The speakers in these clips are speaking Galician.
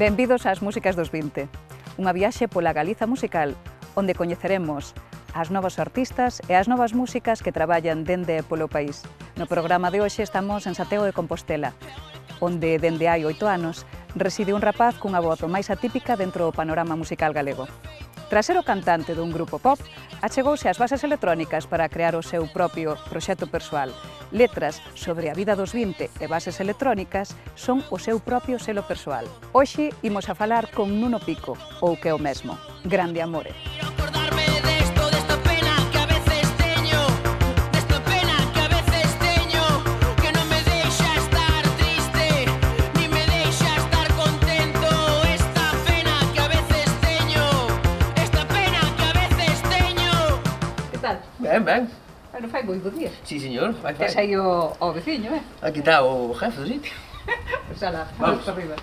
Benvidos ás Músicas dos 20, unha viaxe pola Galiza musical, onde coñeceremos as novas artistas e as novas músicas que traballan dende e polo país. No programa de hoxe estamos en Santiago de Compostela, onde dende hai 8 anos reside un rapaz cunha voz o máis atípica dentro do panorama musical galego. Tras ser o cantante dun grupo pop, achegouse ás bases electrónicas para crear o seu propio proxecto persoal. Letras sobre a vida dos 20 e bases electrónicas son o seu propio selo persoal. Hoxe imos a falar con Nuno Pico, ou que é o mesmo, Grande Amore. Ben, ben. Bueno, fai moi bo día. Sí, señor, fai. Tes aí o veciño, Aquí está o jefe do sitio. Pois ala, Vamos. para arriba.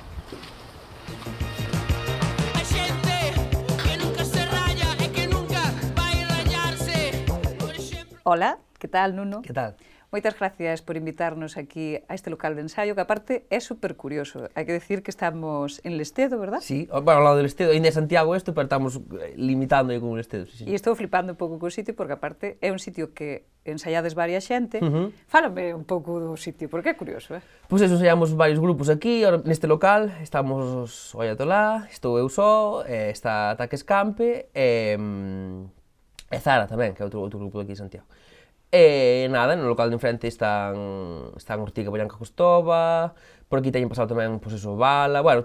Hai xente que nunca se raya e que nunca vai rayarse. Por exemplo... Hola, que tal, Nuno? Que tal? Moitas gracias por invitarnos aquí a este local de ensaio, que aparte é super curioso. Hai que decir que estamos en Lestedo, verdad? Sí, bueno, ao lado del Estedo, ainda é Santiago isto, pero estamos limitando aí con o Estedo, sí, E sí. estou flipando un pouco co sitio, porque aparte é un sitio que ensaiades varia xente. Fálame un pouco do sitio, porque é curioso, Pois eso, ensaiamos varios grupos aquí, neste local, estamos o Ayatolá, estou eu só, está Ataque Escampe, e Zara tamén, que é outro grupo daqui de Santiago. E nada, no local de enfrente están Ortiga Boyanca Costova, por aquí teñen pasado tamén, pois eso, Bala, bueno,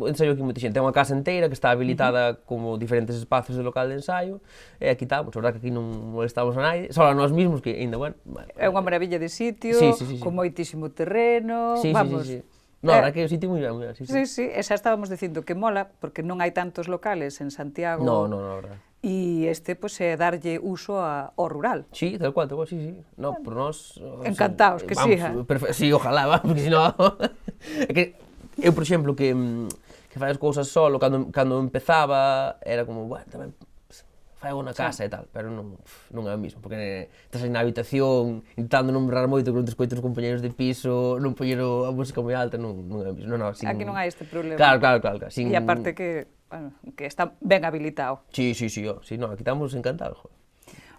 ensaio aquí moita xente, é unha casa inteira que está habilitada como diferentes espacios de local de ensaio, e aquí estamos, a verdad que aquí non molestamos a nadie, só a nós mesmos, que ainda, bueno... É unha maravilla de sitio, Sí. con moitísimo terreno, Sí. vamos... No, a verdad que o sitio moi ben, sí. Sí, e xa estábamos dicindo que mola, porque non hai tantos locales en Santiago. No, a verdad. E este, pois, é darlle uso ao rural. Sí, tal cual, sí. No, por nós... Encantados, que siga. Sí, ojalá, va, porque senón... É que eu, por exemplo, que fai as cousas solo, cando empezaba, era como, bueno, tamén fai algo na casa e tal, pero non é o mismo, porque estás aí na habitación, intentando non berrar moito, que non te escoites os compañeros de piso, non poñer a música moi alta, non é o mismo, sin... Aquí non hai este problema. Claro, sin... E aparte que, bueno, que está ben habilitado. Sí, no, aquí estamos encantados, joder.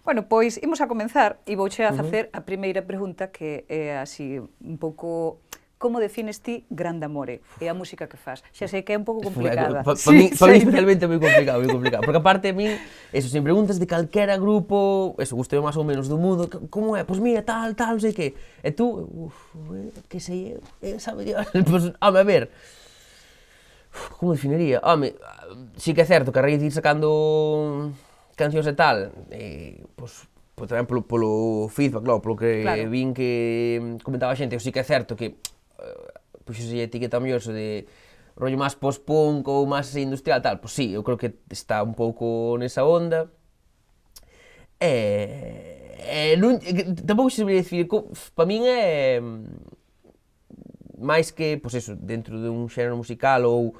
Bueno, pois imos a comenzar e vouche a facer a primeira pregunta, que é así un pouco... Como defines ti Grande Amore e a música que fas? Xa sei que é un pouco complicada. Para mí especialmente é moi complicado, porque aparte a mí, eso, se me preguntas de calquera grupo, eso, gustei máis ou menos do mundo, como é? Pois mira, tal, non sei que. E tú, que sei eu, sabe Dios, pois, home, a ver, como definiría? Home, sí que é certo que a raíz de ir sacando cancións e tal, pois tamén polo feedback, claro, polo que vin que comentaba a xente, sí que é certo que puxose a etiqueta mellor de rollo máis post-punk ou máis industrial, tal, pois sí, eu creo que está un pouco nesa onda. Tampouco se debería dicir, para min é máis que, pois eso, dentro dun xénero musical ou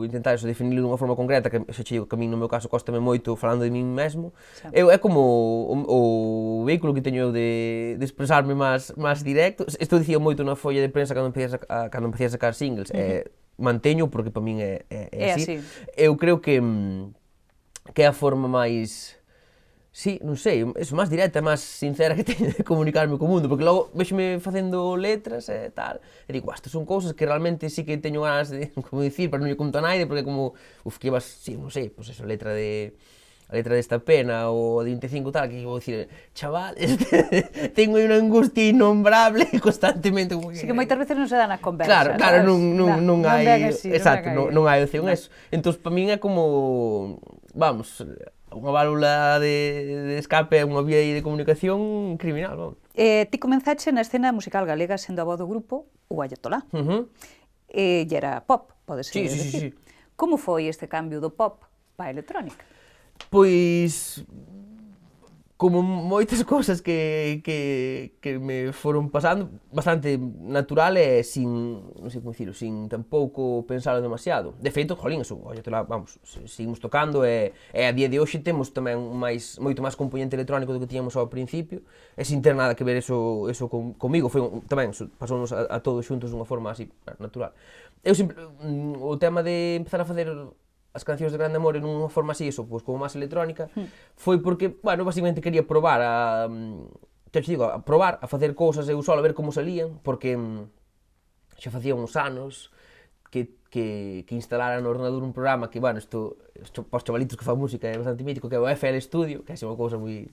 intentar eso, definirlo dunha forma concreta, que xa che digo que a min no meu caso cóstame moito falando de min mesmo, é como o vehículo que teño eu de expresarme máis directo. Isto dicía moito na folla de prensa cando empecé a sacar singles, manteño porque para min é así. Eu creo que é a forma máis... Sí, non sei, é máis directa, máis sincera que teño de comunicarme co mundo, porque logo vexome facendo letras e tal, e digo, estas son cousas que realmente sí que teño ganas de, como dicir, para non lle conto a naide, porque como, que ibas, sí, non sei, pois eso, a letra desta pena, ou de 25 tal, que vou dicir, chavales, tengo unha angustia innombrable constantemente. Sí, que moitas veces non se dan as conversas. Claro, non hai, exacto, non hai opción eso. Entón, para min é como, vamos, unha válvula de escape, unha vía de comunicación criminal, vamos. Ti comenzache na escena musical galega sendo a voz do grupo o Ayatolá. E era pop, pode ser decir. Como foi este cambio do pop para a electrónica? Pois, como moitas cousas que me foron pasando, bastante natural e sin, non sei como dicilo, sin tampouco pensalo demasiado. De feito, jolín, eso, vamos, seguimos tocando e a día de hoxe temos tamén moito máis componente electrónico do que tiñamos ao principio, e sin ter nada que ver eso comigo, foi tamén, pasounos a todos xuntos dunha forma así natural. Eu sempre, o tema de empezar a facer as cancións de Grande Amore nunha forma así, eso, pois como máis electrónica, foi porque, bueno, basicamente quería probar a probar a facer cousas eu solo, a ver como salían, porque xa facía uns anos que instalara no ordenador un programa que, bueno, isto para os chavalitos que fan música é bastante mítico, que é o FL Studio, que é unha cousa moi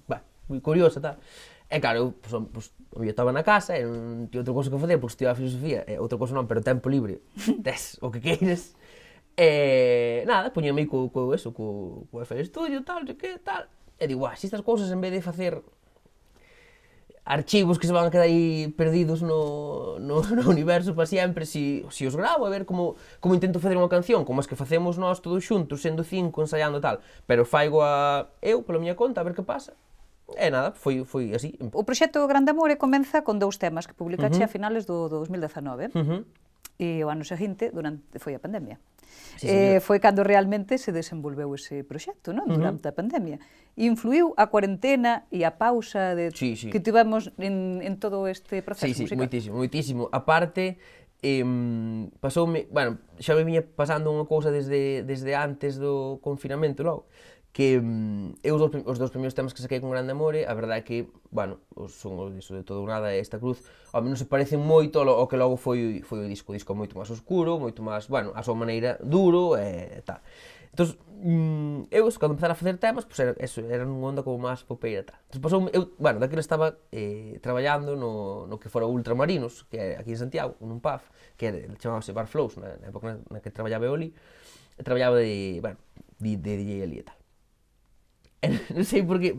curiosa, tal. E claro, eu estaba na casa e non tinha outra cousa que facer, porque estudiaba filosofía, e outra cousa non, pero tempo libre, tes o que queires. E nada, poñeme co FL Studio, tal, e digo, se estas cousas en vez de facer archivos que se van a quedar aí perdidos no universo para sempre, si os gravo, a ver como intento facer unha canción, como as que facemos nós todos xuntos, sendo 5, ensaiando tal, pero faigo eu, pola miña conta, a ver que pasa. E nada, foi así. O proxecto Grande Amore comeza con 2 temas que publicaxe a finales do 2019. E o ano seguinte foi a pandemia. Foi cando realmente se desenvolveu ese proxecto, non? Durante a pandemia. Influiu a cuarentena e a pausa que tivemos en todo este proceso musical? Sí, moitísimo. A parte, pasoume, bueno, xa me viña pasando unha cousa desde antes do confinamento logo, que eu os dous primeiros temas que saquei con Grande Amore, a verdade é que, bueno, son o de Todo ou Nada e Esta Cruz, ao menos se parecen moito ao que logo foi o disco. O disco moito máis oscuro, moito máis, bueno, a súa maneira duro e tal. Entón, eu, cando empezara a facer temas, pois era nunha onda como máis popeira e tal. Entón, pasou, eu, bueno, daquilo estaba traballando no que fora Ultramarinos, que é aquí en Santiago, nun pub, que chamábase Bar Flows, na época na que traballaba eu ali, e traballaba de DJ ali e tal. Non sei por que,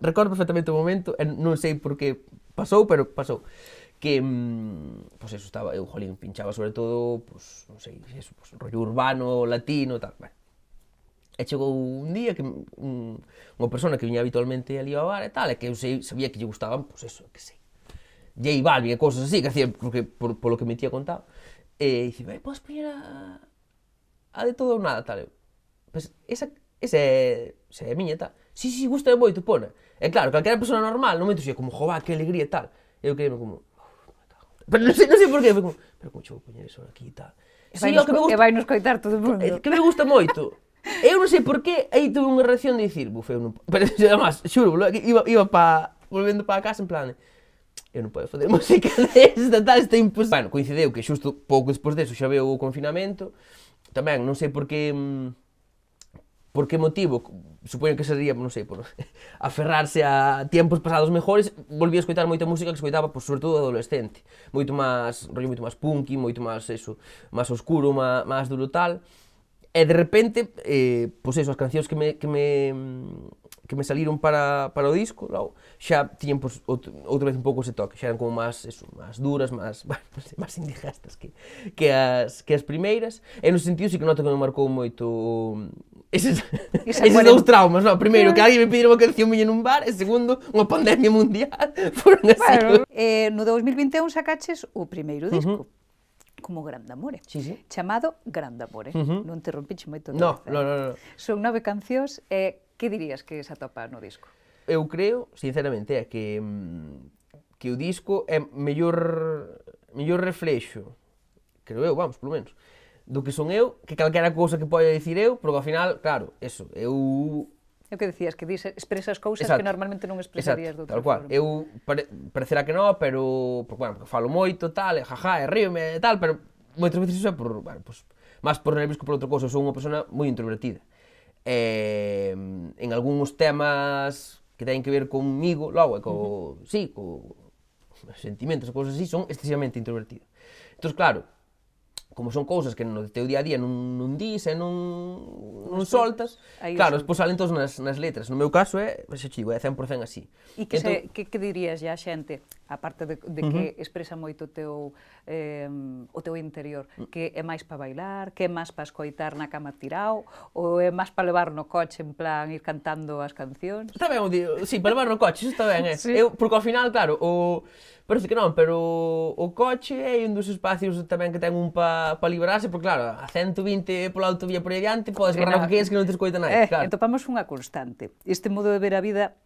recordo perfectamente o momento, non sei por que pasou, pero pasou. Que, pois eso, estaba, eu, jolín, pinchaba sobre todo, pois, non sei, eso, pois, rollo urbano, latino, tal, bueno. E chegou un día que unha persona que viña habitualmente ali ao bar e tal, e que eu sabía que lle gustaban, pois eso, que sei, J Balvin e cousas así, que hacía, porque, polo que me tía contado, e dice, podes poñer a de Todo ou Nada, tal, pois, esa é a miña, tal. Sí, gusta moito, pona. E claro, calquera persona normal, no momento xe, como, jová, que alegría, tal. E eu queríame como, pero non sei por qué, foi como, pero como che vou poñer eso aquí, tal. E vai nos coitar todo o mundo. Que me gusta moito. Eu non sei por qué, aí tuve unha reacción de dicir, buf, eu non... Pero, además, xuro, iba volvendo para a casa, en plan, eu non podo fazer música desta, tal, está imposible. Bueno, coincideu que xusto pouco despois deso xa veo o confinamento, tamén, non sei por que motivo, supoño que sería, non sei, por aferrarse a tiempos pasados mejores, volví a escoitar moita música que escoitaba, pois, sobre todo adolescente, moito máis, rollo moito máis punky, moito máis, eso, máis oscuro, máis duro tal, e de repente, pois eso, as cancións que me saliron para o disco, logo, xa tiñan, pois, outra vez un pouco ese toque, xa eran como máis, eso, máis duras, máis, bueno, non sei, máis indigestas que as primeiras, e no sentido sí que noto que me marcou moito eses dous traumas, no? Primeiro, que alguén me pediera unha canción miña nun bar, e segundo, unha pandemia mundial, foron así. Bueno, no 2021 sacaches o primeiro disco, como Grande Amore, chamado Grande Amore. Non te rompiche moito. No. Son 9 cancións, e que dirías que se atopa no disco? Eu creo, sinceramente, que o disco é mellor reflexo, creo eu, vamos, polo menos, do que son eu, que calquera cousa que poida dicir eu, porque ao final, claro, eso, eu... É o que decías, que expresas cousas que normalmente non expresarías de outra Tal cual. forma. Eu parecerá que non, pero, porque falo moito, tal, e jaja, e ríome, e tal, pero moitas veces iso é por, bueno, pues, máis por nervios que por outra cousa. Eu sou unha persona moi introvertida. En algúns temas que teñen que ver comigo, logo, co sentimentos e cousas así, son excesivamente introvertido. Entón, claro, como son cousas que no teu día a día non dis e non soltas, aí claro, soltas. despois salen todos nas letras. No meu caso é, xa chigo, é 100% así. E que dirías ya a xente, aparte de que expresa moito o teu interior, que é máis para bailar, que é máis para escoitar na cama tirao, ou é máis para levar no coche en plan ir cantando as cancións? Está ben, sí, para levar no coche, iso está ben, Sí. Porque ao final, claro, parece que non, pero o coche é un dos espacios tamén que ten un para liberarse, porque claro, a 120 pola autovía por aí adiante, podes correr o que queres que non te escoita nada, claro. Topamos unha constante. Este modo de ver a vida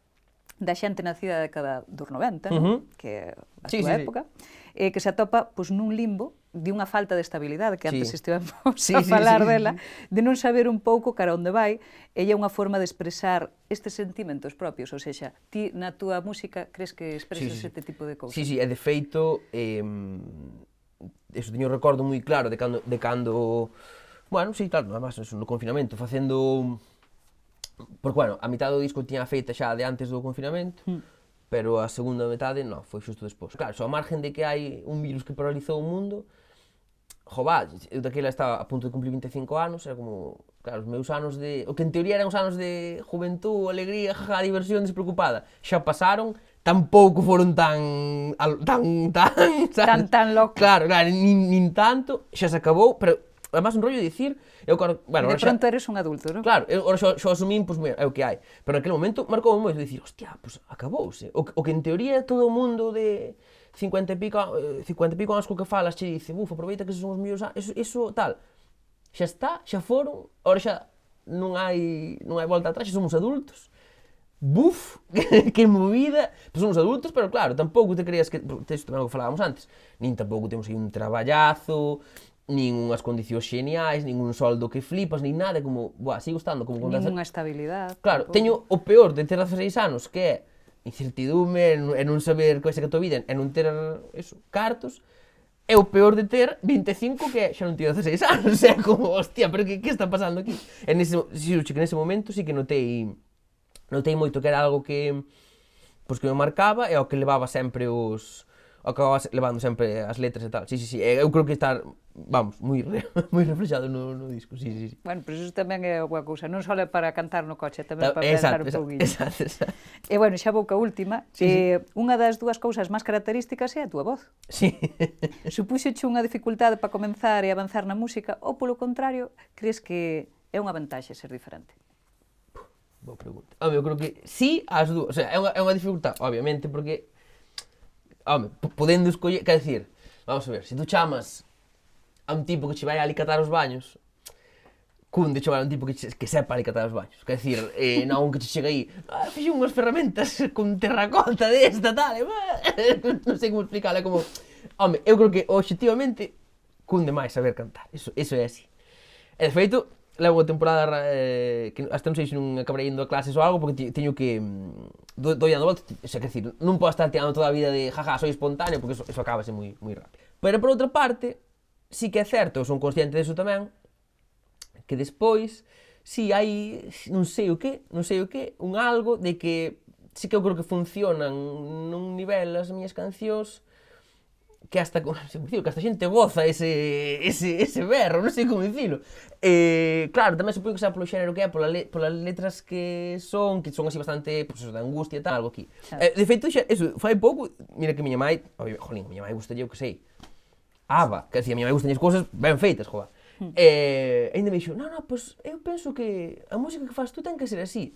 da xente nacida da década dos 90, non? Que é a Sí, túa sí, sí. época, que se atopa nun limbo de unha falta de estabilidade, que antes Sí. estivemos Sí, a sí, falar sí. dela, de non saber un pouco cara onde vai, ella é unha forma de expresar estes sentimentos propios, ou seja, ti na túa música crees que expresas Sí, sí, sí. este tipo de cousas? Sí, sí, e de feito, eso teño un recordo moi claro de cando, bueno, sí, claro, además, eso, no confinamento, facendo, porque, bueno, a mitad do disco tiña feita xa de antes do confinamento, pero a segunda metade, non, foi xusto despois. Claro, só a margen de que hai un virus que paralizou o mundo, jová, eu daquela estaba a punto de cumplir 25 anos, era como, claro, os meus anos de, o que en teoría eran os anos de juventud, alegría, jaja, diversión despreocupada, xa pasaron, tampouco foron tan, sabes? Tan locos. Claro, nin tanto, xa se acabou, pero además un rollo de dicir, eu, bueno, De pronto eres un adulto, non? Claro, eu ahora xo asumín, pois, mira, é o que hai. Pero naquele momento marcou moito dicir, hostia, pois acabouse. O que en teoría todo o mundo de 50 e pico anos co que falas che dice, aproveita que esos son os mellores anos, eso tal. Xa está, xa foron, ahora xa non hai volta atrás, xa somos adultos. Buf, que movida, pois somos adultos, pero claro, tampouco te creas que, isto tamén o que falábamos antes, nin tampouco temos aí un traballazo, nin unhas condicións xeniais, nin un soldo que flipas, nin nada, como, sigo estando como con Nin unha estabilidade. Claro, tampouco. teño o peor de ter 16 anos, que é incertidume, e non saber que vai ser que a tua vida, e non ter, eso, cartos, é o peor de ter 25, que é, xa non teño 16 anos, é como, hostia, pero que está pasando aquí? E nese momento sí que notei moito que era algo que, pois, que me marcaba, e ao que levaba sempre acababa levando sempre as letras e tal. Sí, eu creo que está, vamos, moi reflexado no disco, sí. Bueno, pero iso tamén é unha cousa, non só é para cantar no coche, tamén para pensar un pouquinho. Exacto. E bueno, xa vou ca última, unha das dúas cousas máis características é a túa voz. Sí. Supuxoche unha dificultade para comenzar e avanzar na música, ou polo contrario, crees que é unha vantaxe ser diferente? Boa pregunta. Eu creo que sí, as dúas. O sea, é unha dificultade, obviamente, porque podendo escoller, quer decir, vamos a ver, se tú chamas a un tipo que che vai a alicatar os baños, cunde chamar a un tipo que sepa alicatar os baños. Quer decir, non que che chega aí, fixe unhas ferramentas con terracota desta, tal, non sei como explicarla, como, eu creo que obxectivamente cunde máis saber cantar, eso é así. E de feito, levo a temporada que hasta non sei se non acabarei indo a clases ou algo, porque teño que doi dando volta, o sea, quer decir, non podo estar tirando toda a vida de jaja, soy espontáneo, porque eso acabase moi rápido. Pero por outra parte, sí que é certo, eu son consciente deso tamén, que despois, si hai, non sei o que, un algo de que sí que eu creo que funcionan nun nivel as miñas cancións que hasta xente goza ese berro, non sei como dicilo. Claro, tamén supoño que sea polo xénero que é, polas letras que son así bastante, pues, de angustia e tal, algo aquí. De feito, eso, fai pouco, mira que miña mai, miña mai gusta eu que sei, Aba, que así, a miña mai gustan as cousas ben feitas, joder. Ainda me dixo, non, pois eu penso que a música que faz tú ten que ser así.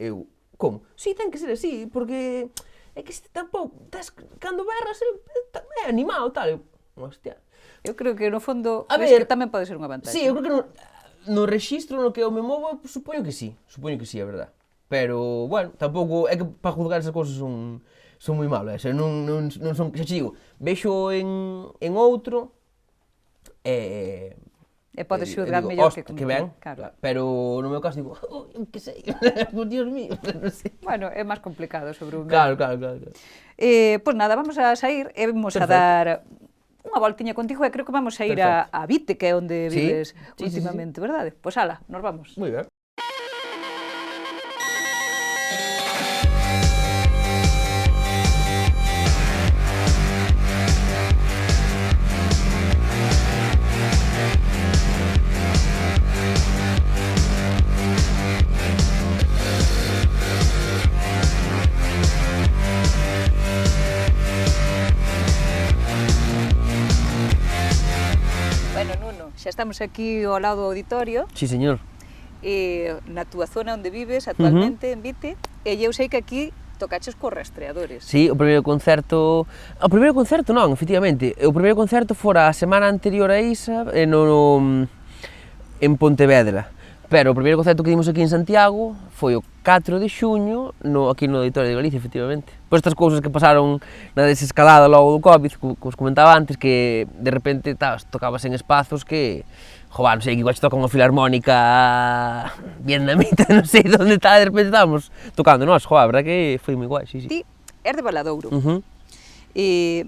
Eu, como? Si, ten que ser así, porque é que tampouco, cando berras é animado, tal, eu, hostia. Eu creo que no fondo, A ves ver, que tamén pode ser unha vantaxe. Sí, eu creo que no rexistro no que eu me movo, supoño que sí, é verdad. Pero, bueno, tampouco, é que para juzgar esas cousas son moi malos, non son, xa te digo, vexo en outro, E podes xudgar mellor que como que ben, claro. Pero no meu caso digo, que sei, Dios mío, non sei. Bueno, é máis complicado sobre un Claro. Pois nada, vamos a sair e vamos a dar unha voltiña contigo e creo que vamos a ir a Vite, que é onde vives últimamente, verdade? Pois ala, nos vamos. Moi ben. xa estamos aquí ao lado do auditorio, Sí, señor. na túa zona onde vives actualmente, en Vite, e eu sei que aquí tocaches cos rastreadores. Sí, o primeiro concerto non, efectivamente, o primeiro concerto fora a semana anterior a esa, en Pontevedra. Pero o primeiro concerto que dimos aquí en Santiago foi o 4 de xuño, aquí no Auditorio de Galicia, efectivamente. Por estas cousas que pasaron na desescalada logo do Covid, que os comentaba antes, que de repente tocabas en espazos que, non sei, que igual toca unha filarmónica vietnamita, non sei onde está, de repente estábamos tocando nós, a verdad que foi moi guai, sí. Ti és de Valadouro,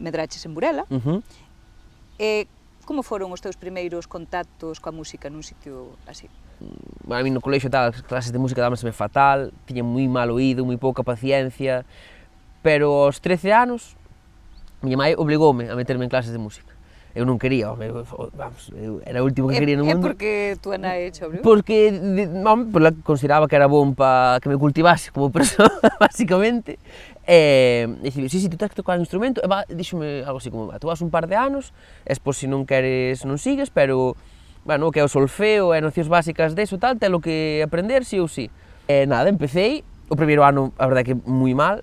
medraches en Burela, como foron os teus primeiros contactos coa música nun sitio así? A mí no colexio tal, as clases de música dámaseme fatal, tiña moi mal oído, moi pouca paciencia, pero aos 13 anos, miña mãe obligoume a meterme en clases de música. Eu non quería, eu era o último que quería no mundo. É porque túa nai che obrigou? Porque, consideraba que era bon para que me cultivase como persoa, basicamente. E dixeme, sí, tú tens que tocar un instrumento, díxome algo así como, tú vas un par de anos, e pois se non queres non sigues, pero o que é o solfeo e nocións básicas deso tal, telo que aprender sí ou sí. E nada, empecéi, o primeiro ano, a verdade que moi mal,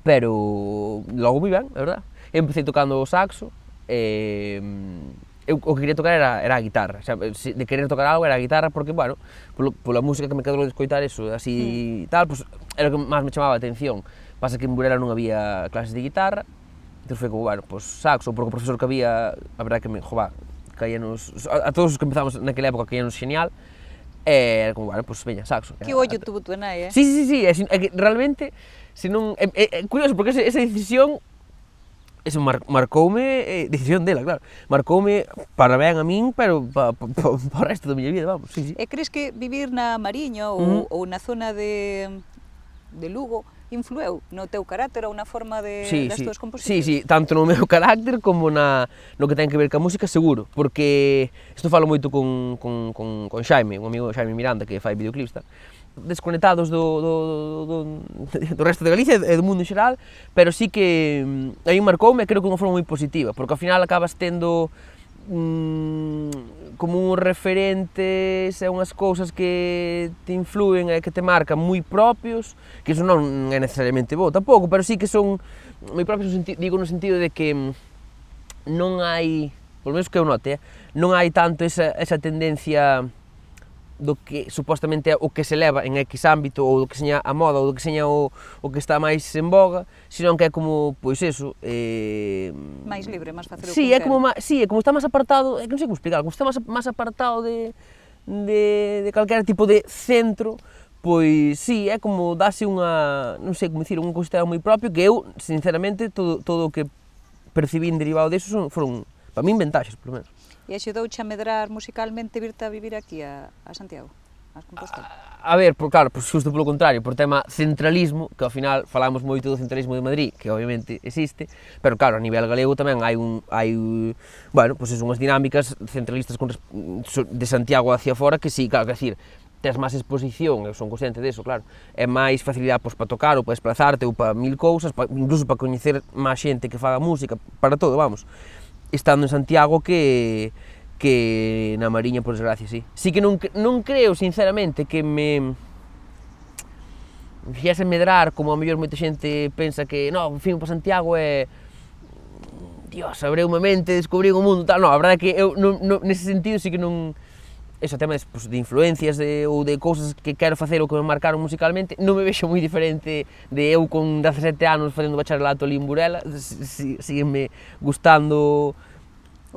pero logo moi ben, a verdade. Empecéi tocando o saxo, eu o que quería tocar era a guitarra, de querer tocar algo era a guitarra, porque, pola música que me quedou de escoitar eso, así tal, pues, era o que máis me chamaba a atención. Pasa que en Burela non había clases de guitarra, entón foi como, pues saxo, porque o profesor que había, a verdade que me, a todos os que empezamos naquela época caíanos genial, e era como, pues veña, saxo. Que ollo tuvo túa nai, Sí, é que realmente, se non, é curioso, porque esa decisión, eso marcoume, decisión dela, claro, marcoume para ben a min, pero para o resto da miña vida, vamos, sí. E crees que vivir na Mariña ou na zona de Lugo influeu no teu carácter ou na forma das túas composicións? Sí, tanto no meu carácter como no que ten que ver ca música, seguro, porque isto falo moito con Xaime, un amigo Xaime Miranda que fai videoclips, desconectados do resto de Galicia e do mundo en xeral, pero sí que aí marcoume, creo que de unha forma moi positiva, porque ao final acabas tendo como uns referentes e unhas cousas que te influen e que te marcan moi propios, que iso non é necesariamente bo tampouco, pero sí que son moi propios, digo no sentido de que non hai, polo menos que eu note, non hai tanto esa tendencia do que supostamente é o que se leva en X ámbito, ou do que seña a moda, ou do que seña o que está máis en boga, senón que é como, pois eso... máis libre, máis facelo sí, é como está máis apartado, é que non sei como explicar, como está máis apartado de calquera tipo de centro, pois sí, é como dase unha, non sei como dicir, un considerado moi propio, que eu, sinceramente, todo o que percibín derivado deso foron, para min, ventaxes, polo menos. E axudouche a medrar musicalmente virte a vivir aquí a Santiago, a Compostela? A ver, claro, xusto polo contrario, por tema centralismo, que ao final falamos moito do centralismo de Madrid, que obviamente existe, pero claro, a nivel galego tamén hai unhas dinámicas centralistas de Santiago hacia fora, que sí, claro, que decir, tes máis exposición, eu son consciente deso, claro, é máis facilidade para tocar ou para desplazarte ou para mil cousas, incluso para coñecer máis xente que faga música, para todo, vamos, estando en Santiago que na Mariña, por desgracia, sí. Sí que non creo, sinceramente, que me fixese medrar, como a mellor moita xente pensa que, fin para Santiago é... Dios, abreume a mente, descubrí o mundo, tal, a verdade é que eu, nese sentido, sí que non... Eso, tema de influencias ou de cousas que quero facer ou que me marcaron musicalmente, non me vexo moi diferente de eu con 17 anos facendo bacharelato ali en Burela, sígueme gustando...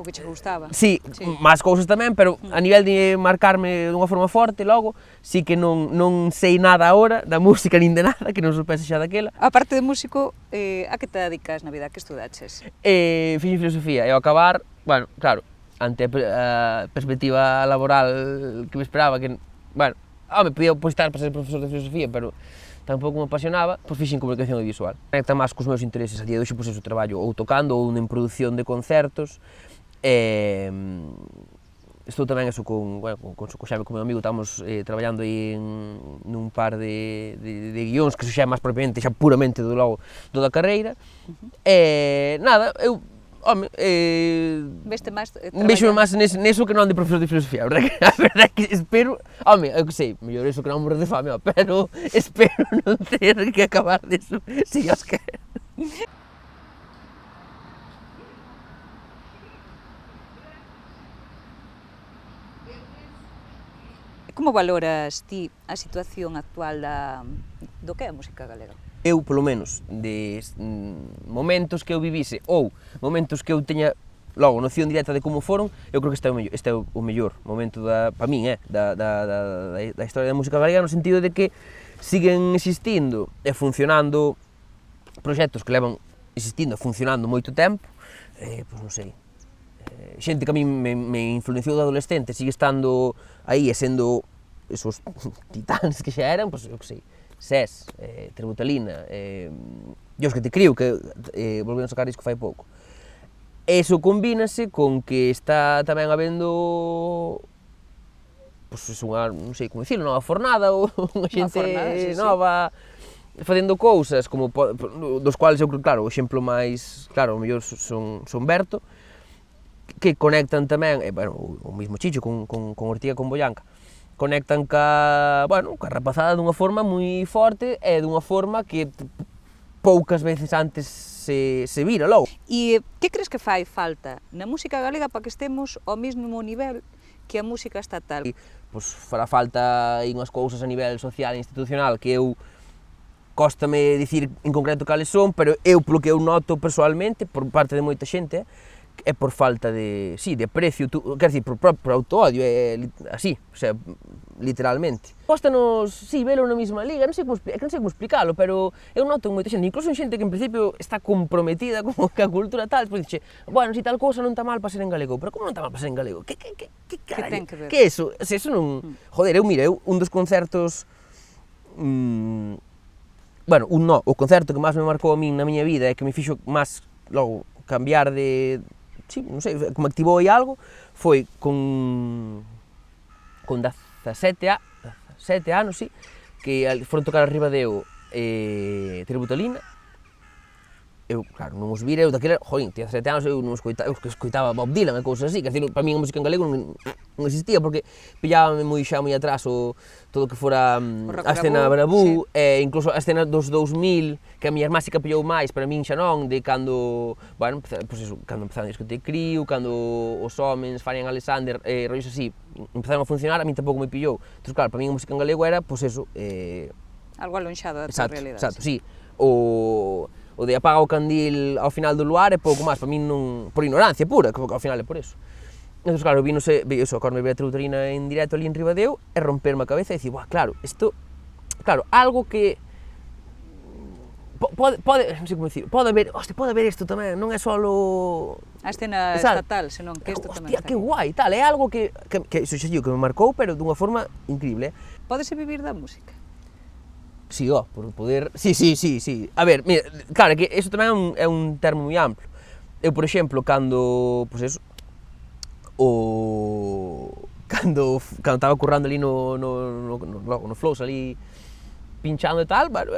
O que che gustaba. Sí, máis cousas tamén, pero a nivel de marcarme dunha forma forte, logo, sí que non sei nada agora da música nin de nada, que non sou pensa xa daquela. A parte de músico, a que te dedicas na vida? Que estudaches? Fixen filosofía, e ao acabar, claro, ante a perspectiva laboral que me esperaba, que, me podía estar para ser profesor de filosofía, pero tampouco me apasionaba, pois fixen comunicación audiovisual. Conecta máis cos meus intereses a día de hoxe, pois eso, traballo ou tocando ou en produción de concertos, estou tamén eso con Xaime, con meu amigo, estamos traballando aí nun par de guións que xa máis propiamente, xa puramente do da carreira, nada, eu home, Veste máis vexo máis neso que non de profesor de filosofía, a verdade é que espero, home, eu que sei, mellor eso que non morrer de fame, pero espero non ter que acabar deso, se Dios quer. Como valoras ti a situación actual do que é a música galega? Eu, polo menos, de momentos que eu vivise ou momentos que eu teña logo noción directa de como foron, eu creo que este é o mellor momento para min, da historia da música galega, no sentido de que siguen existindo e funcionando proxectos que levan existindo e funcionando moito tempo, pois non sei, xente que a min me influenciou de adolescente sigue estando aí e sendo esos titáns que xa eran, pois eu que sei, SES, Tributalina, Dios que te crío, que volveron a sacar disco fai pouco. Eso combínase con que está tamén habendo pois unha, non sei como dicilo, nova fornada ou unha xente nova facendo cousas como dos cuales eu creo, claro, o exemplo máis claro, o mellor son Berto, que conectan tamén, bueno, o mesmo Chicho con Ortiga con Boyanca, conectan ca rapazada dunha forma moi forte e dunha forma que poucas veces antes se vira logo. E que crees que fai falta na música galega para que estemos ao mesmo nivel que a música estatal? Pois fará falta aí unhas cousas a nivel social e institucional que eu cóstame dicir en concreto cales son, pero eu polo que eu noto persoalmente, por parte de moita xente, é por falta de, sí, de aprecio, quer dicir, por autoodio, é así, o sea, literalmente. Cóstanos, sí, velo na mesma liga, non sei como explicalo, pero eu noto moita xente, incluso en xente que en principio está comprometida como que a cultura tal, despois dixe, bueno, si tal cousa non está mal para ser en galego, pero como non está mal para ser en galego? Que carallo? ten que ver? Que é eso? Se eso non... Joder, eu un dos concertos... bueno, o concerto que máis me marcou a min na miña vida e que me fixo máis, logo, cambiar de... Sí, non sei, como activou aí algo, foi con 17 anos, sí, que foron tocar a Ribadeo Tributalina. Eu, claro, non os vira, eu daquela, joín, tinha 7 anos, eu non escoitaba Bob Dylan e cousas así, que decir, para mí a música en galego non existía, porque pillábame moi atrás todo o que fora a escena Bravú, e incluso a escena dos 2000, que a miña irmá que pillou máis, para min xa non, de cando, bueno, pois eso, cando empezaron a discoteca Crío, cando os homens, Farian Alexander, rollos así, empezaron a funcionar, a min tampouco me pillou. Entón, claro, para min a música en galego era, pois eso, algo alonxado da tua realidade. Exacto, sí. O de apaga o candil ao final do luar é pouco máis, para min non, por ignorancia pura, que ao final é por eso. Entón, claro, vínose, eso, a me ve a Tributarina en directo ali en Ribadeo e romperme a cabeza e dicir, buah, claro, isto, claro, algo que pode, non sei como dicir, pode haber isto tamén, non é só a escena estatal, senón que isto tamén está. Hostia, que guai, tal, é algo que iso xa digo, que me marcou, pero dunha forma increíble. Pódese vivir da música? Sí, por poder... Sí. A ver, mira, claro, que eso tamén é un termo moi amplo. Eu, por exemplo, cando, pois eso, cando estaba currando ali no Flows, ali pinchando e tal, bueno,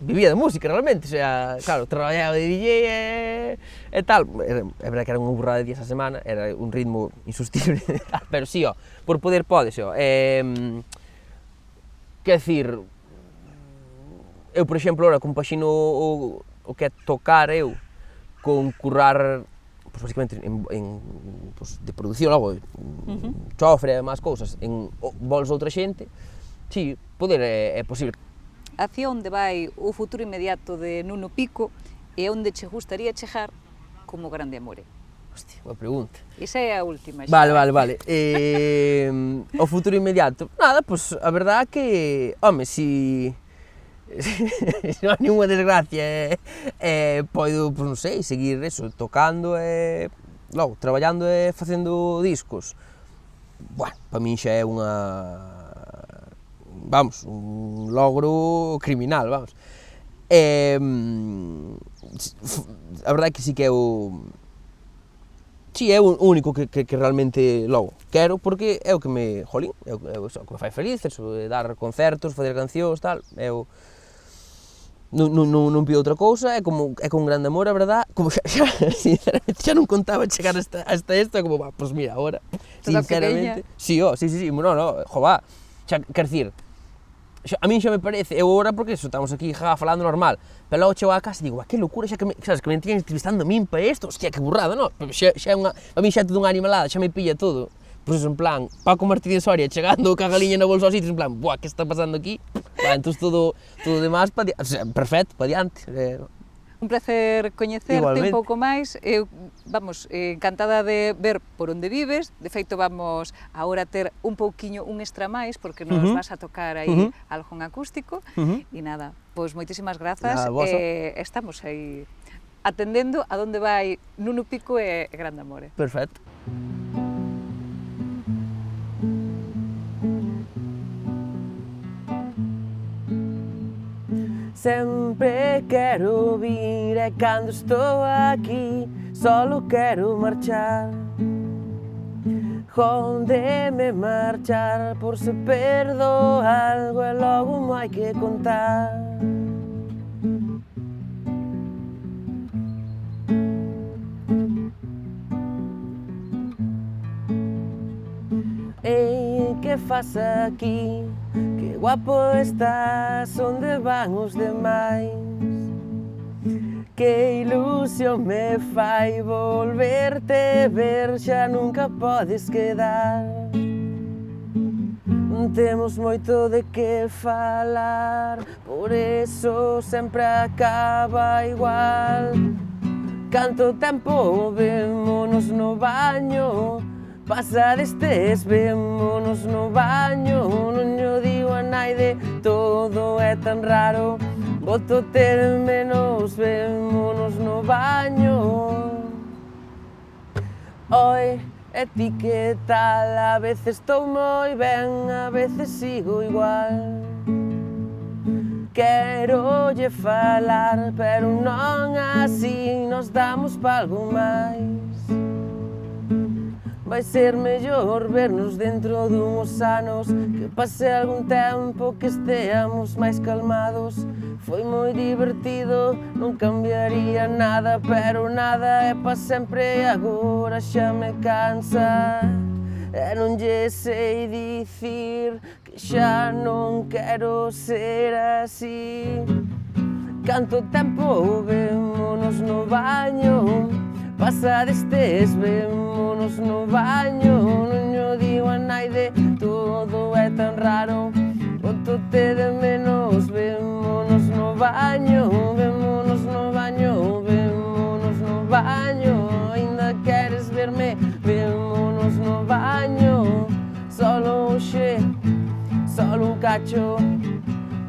vivía de música realmente, o sea, claro, traballaba de DJ e tal. É verdade que era unha burrada de días a semana, era un ritmo insustible, pero sí, por poder podes, quer decir, eu, por exemplo, agora compaxino o que é tocar eu con currar, pues, basicamente, pues, de produción, logo, chofre e máis cousas, en vols outra xente, sí, poder é posible. Hacia onde vai o futuro inmediato de Nuno Pico e onde che gustaría chegar como Grande Amore? Hostia, boa pregunta. Esa é a última xa. Vale. O futuro inmediato, nada, pues, a verdade que, home, si non hai ninguna desgracia, podo, pois non sei, seguir eso, tocando e logo, traballando e facendo discos. Bueno, para min xa é un logro criminal, vamos. A verdade é que sí que é sí, é o único que realmente logo quero, porque é o que me, jolín, é o que me fai feliz, eso de dar concertos, facer cancións, tal, non pido outra cousa, é con grande amor, a verdad, como sinceramente, xa non contaba chegar hasta isto, é como, pois mira, agora, sinceramente, sí, jová, xa, quer dicir, a min xa me parece, eu agora, porque eso, estamos aquí falando normal, pero logo chego a casa e digo, que locura, xa que me, sabes, que me tiñan entrevistando a min para isto, hostia, que burrada, non? Xa é unha, a min xa é todo unha animalada, xa me pilla todo. Pois en plan, Paco Martínez Soria chegando ca galiña na bolsa aos sitios, en plan, buah, que está pasando aquí? Entón todo demás, o sea, perfecto, pa diante. Un placer coñecerte un pouco máis, eu, vamos, encantada de ver por onde vives, de feito vamos agora ter un pouquiño, un extra máis, porque nos vas a tocar aí algo en acústico, e nada, pois moitísimas grazas, estamos aí atendendo a donde vai Nuno Pico e Grande Amore. Perfecto. Sempre quero vir e cando estou aquí solo quero marchar. Onde me marchar por se perdo algo e logo mo hai que contar. Ei, que faz aquí? Que guapo estás, onde van os demais? Que ilusión me fai volverte ver, xa nunca podes quedar. Temos moito de que falar, por eso sempre acaba igual. Canto tempo vémonos no baño, pasa destes, vémonos no baño, non yo digo a naide, todo é tan raro, boto ter menos, vémonos no baño. Oi, e ti que tal? A veces estou moi ben, a veces sigo igual. Quero lle falar, pero non así, nos damos pa algo máis. Vai ser mellor vernos dentro dunhos anos, que pase algún tempo que esteamos máis calmados. Foi moi divertido, non cambiaría nada, pero nada é pa sempre e agora xa me cansa. E non lle sei dicir que xa non quero ser así. Canto tempo vémonos no baño, pasa destes, vémonos no baño, non yo digo a naide, todo é tan raro, botote de menos, vémonos no baño, vémonos no baño, vémonos no baño, ainda queres verme, vémonos no baño, solo hoxe, solo un cacho,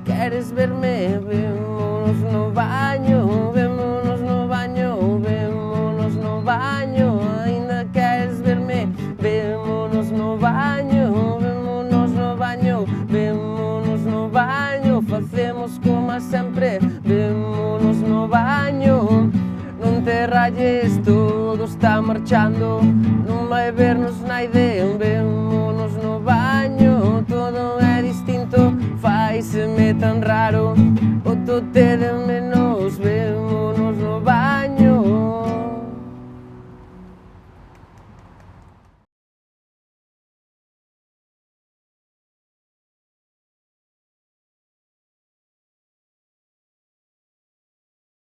queres verme, vémonos no baño, vémonos no baño, vémonos no baño, ainda queres verme, vémonos no baño, vémonos no baño, vémonos no baño, facemos como sempre, vémonos no baño, non te rayes, todo está marchando, non vai vernos naide, vémonos no baño, todo é distinto, faiseme tan raro, botote de menos.